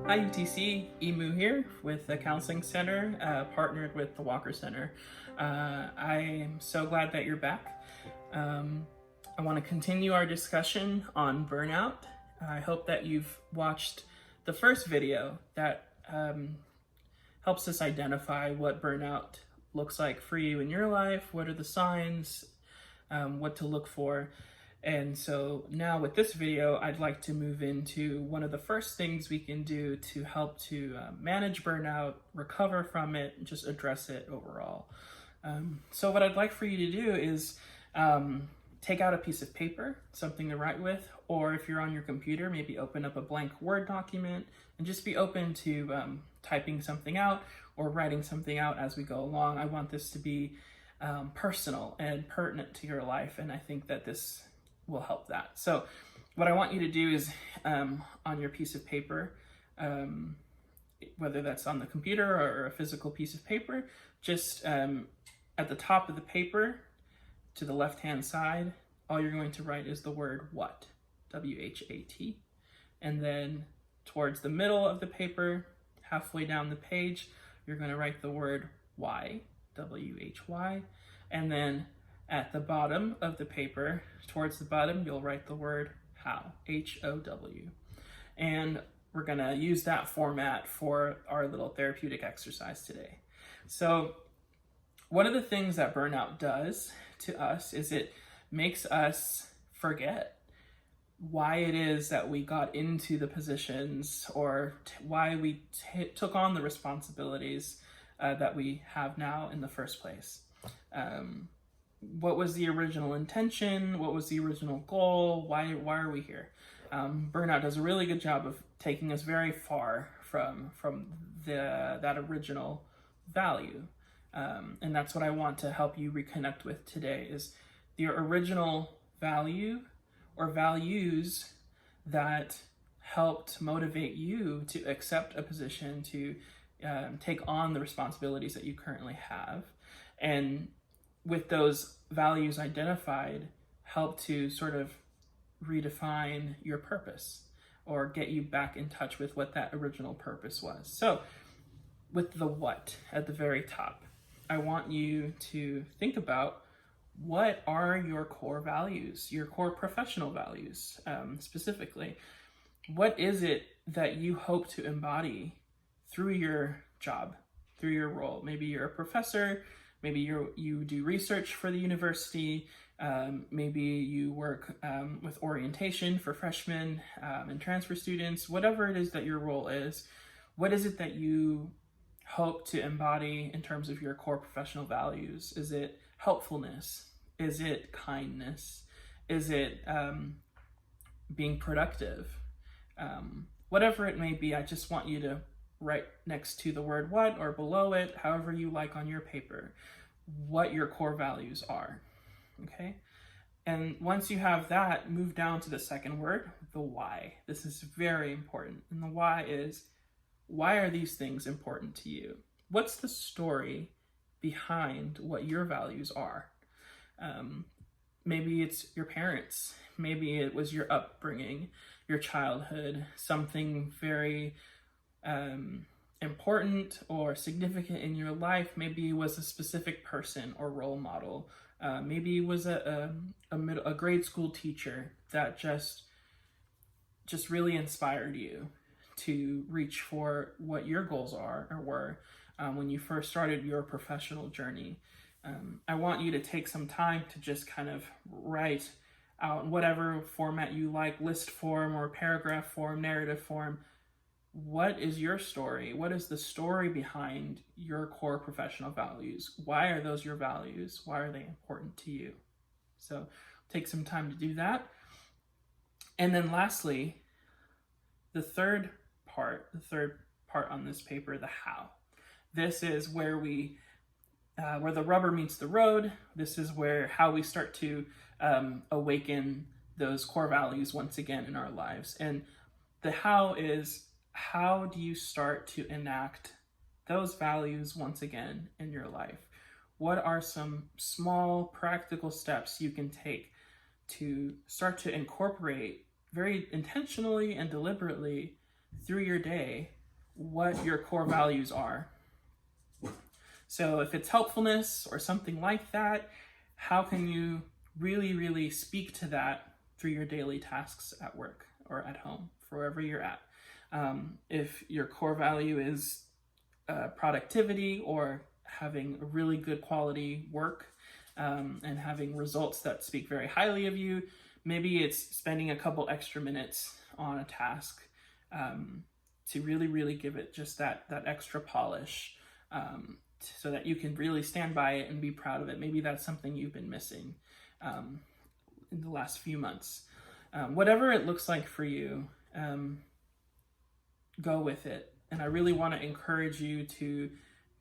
Hi UTC, Emu here with the Counseling Center, partnered with the Walker Center. I'm so glad that you're back. I want to continue our discussion on burnout. I hope that you've watched the first video that helps us identify what burnout looks like for you in your life, what are the signs, what to look for. And so now with this video, I'd like to move into one of the first things we can do to help to manage burnout, recover from it, and just address it overall. So what I'd like for you to do is take out a piece of paper, something to write with, or if you're on your computer, maybe open up a blank Word document and just be open to typing something out or writing something out as we go along. I want this to be personal and pertinent to your life, and I think that this will help that. So what I want you to do is on your piece of paper, whether that's on the computer or a physical piece of paper, just at the top of the paper to the left hand side, all you're going to write is the word what, W-H-A-T, and then towards the middle of the paper, halfway down the page, you're going to write the word why, W-H-Y, and then at the bottom of the paper, towards the bottom, you'll write the word how, H-O-W. And we're gonna use that format for our little therapeutic exercise today. So one of the things that burnout does to us is it makes us forget why it is that we got into the positions or why we took on the responsibilities that we have now in the first place. What was the original intention? What was the original goal? Why are we here? Burnout does a really good job of taking us very far from that original value. And that's what I want to help you reconnect with today is the original value or values that helped motivate you to accept a position, to take on the responsibilities that you currently have. And with those values identified, help to sort of redefine your purpose or get you back in touch with what that original purpose was. So with the what at the very top, I want you to think about what are your core values, your core professional values specifically. What is it that you hope to embody through your job, through your role? Maybe you're a professor, maybe you do research for the university, maybe you work with orientation for freshmen and transfer students, whatever it is that your role is. What is it that you hope to embody in terms of your core professional values? Is it helpfulness? Is it kindness? Is it being productive? Whatever it may be, I just want you to write next to the word what or below it, however you like on your paper, what your core values are, okay? And once you have that, move down to the second word, the why. This is very important. And the why is, why are these things important to you? What's the story behind what your values are? Maybe it's your parents. Maybe it was your upbringing, your childhood, something very important or significant in your life. Maybe it was a specific person or role model. Maybe it was a grade school teacher that just really inspired you to reach for what your goals are or were when you first started your professional journey. I want you to take some time to just kind of write out in whatever format you like, list form or paragraph form, narrative form. What is your story? What is the story behind your core professional values? Why are those your values? Why are they important to you? So take some time to do that. And then lastly, the third part on this paper, the how. This is where where the rubber meets the road. This is how we start to awaken those core values once again in our lives. And the how is, how do you start to enact those values once again in your life? What are some small practical steps you can take to start to incorporate very intentionally and deliberately through your day what your core values are. So if it's helpfulness or something like that, how can you really, really speak to that through your daily tasks at work or at home, wherever you're at? If your core value is productivity or having a really good quality work and having results that speak very highly of you, maybe it's spending a couple extra minutes on a task to really, really give it just that extra polish so that you can really stand by it and be proud of it. Maybe that's something you've been missing in the last few months. Whatever it looks like for you, go with it. And I really want to encourage you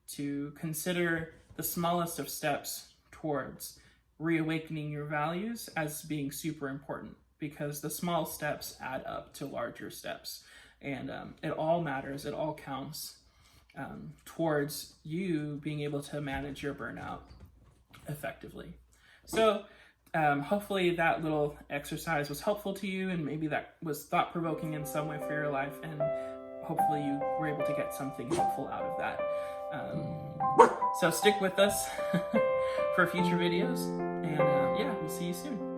to consider the smallest of steps towards reawakening your values as being super important, because the small steps add up to larger steps, and it all matters, it all counts towards you being able to manage your burnout effectively. So hopefully that little exercise was helpful to you, and maybe that was thought-provoking in some way for your life, and hopefully you were able to get something helpful out of that. So stick with us for future videos, and yeah, we'll see you soon.